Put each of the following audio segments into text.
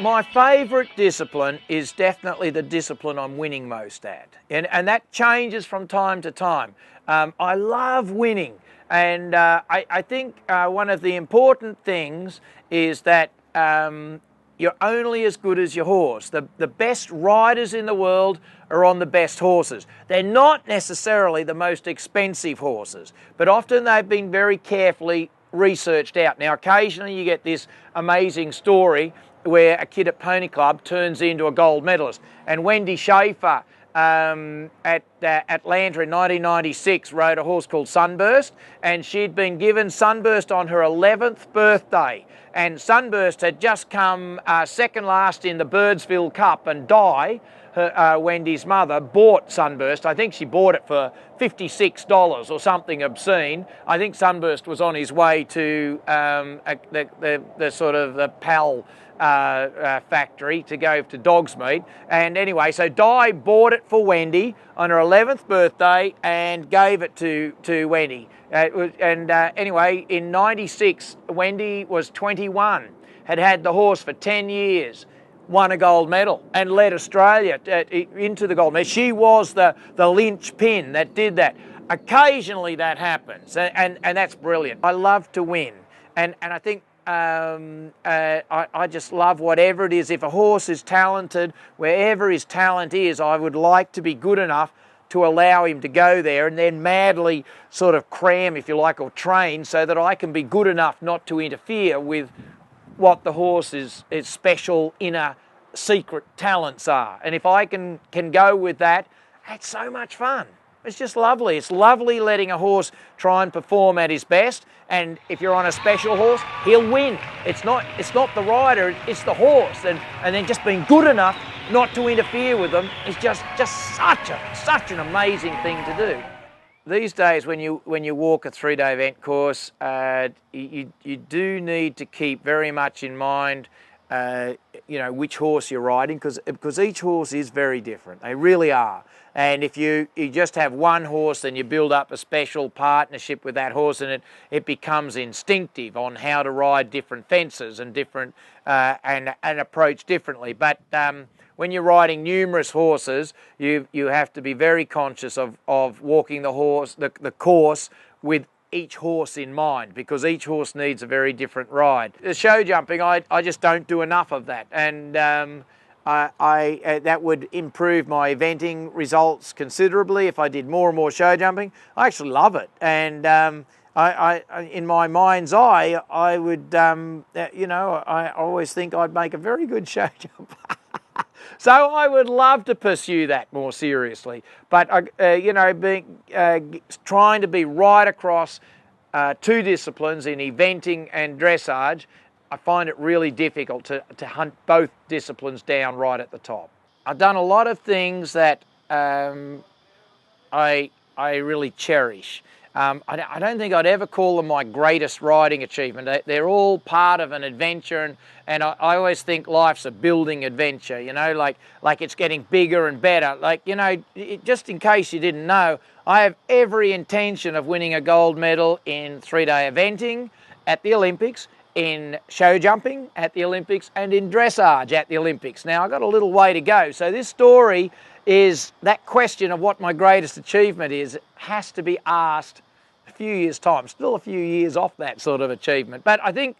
My favourite discipline is definitely the discipline I'm winning most at, and that changes from time to time. I love winning, and I think one of the important things is that you're only as good as your horse. The best riders in the world are on the best horses. They're not necessarily the most expensive horses, but often they've been very carefully researched out. Now, occasionally you get this amazing story where a kid at Pony Club turns into a gold medalist. And Wendy Schaefer at Atlanta in 1996 rode a horse called Sunburst, and she'd been given Sunburst on her 11th birthday. And Sunburst had just come second last in the Birdsville Cup, and Di, Wendy's mother, bought Sunburst. I think she bought it for $56 or something obscene. I think Sunburst was on his way to the sort of the PAL factory to go to dog's meat. And anyway, so Di bought it for Wendy on her 11th birthday and gave it to Wendy. Anyway, in 96, Wendy was 21, had had the horse for 10 years, won a gold medal and led Australia into the gold medal. She was the linchpin that did that. Occasionally that happens, and that's brilliant. I love to win, and I think I just love whatever it is. If a horse is talented, wherever his talent is, I would like to be good enough to allow him to go there and then madly sort of cram, if you like, or train so that I can be good enough not to interfere with what the horse's special inner secret talents are. And if I can go with that, it's so much fun. It's just lovely. It's lovely letting a horse try and perform at his best. And if you're on a special horse, he'll win. It's not the rider, it's the horse. And then just being good enough not to interfere with them is just such an amazing thing to do. These days, when you walk a 3-day event course, you do need to keep very much in mind, which horse you're riding, because each horse is very different. They really are. And if you just have one horse, then you build up a special partnership with that horse, and it becomes instinctive on how to ride different fences and different and approach differently. But when you're riding numerous horses, you have to be very conscious of walking the course with each horse in mind, because each horse needs a very different ride. The show jumping, I just don't do enough of that, and that would improve my eventing results considerably if I did more and more show jumping. I actually love it, and I in my mind's eye, I would, I always think I'd make a very good show jumper. So I would love to pursue that more seriously, but trying to be right across two disciplines in eventing and dressage, I find it really difficult to hunt both disciplines down right at the top. I've done a lot of things that I really cherish. I don't think I'd ever call them my greatest riding achievement. They're all part of an adventure, and I always think life's a building adventure, like it's getting bigger and better. Just in case you didn't know, I have every intention of winning a gold medal in 3-day eventing at the Olympics, in show jumping at the Olympics, and in dressage at the Olympics. Now, I've got a little way to go, so this story is that question of what my greatest achievement is has to be asked a few years' time. Still a few years off that sort of achievement. But I think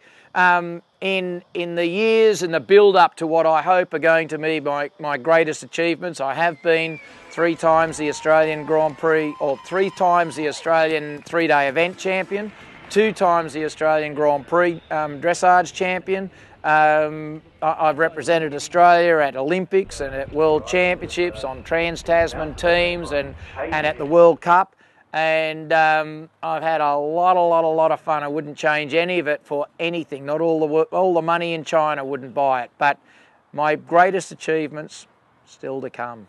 in the years and the build-up to what I hope are going to be my greatest achievements, I have been 3 times the Australian Grand Prix, or 3 times the Australian 3-day event champion, 2 times the Australian Grand Prix dressage champion. I've represented Australia at Olympics and at World Championships on Trans-Tasman teams and at the World Cup. And I've had a lot of fun. I wouldn't change any of it for anything. Not all the money in China wouldn't buy it. But my greatest achievements still to come.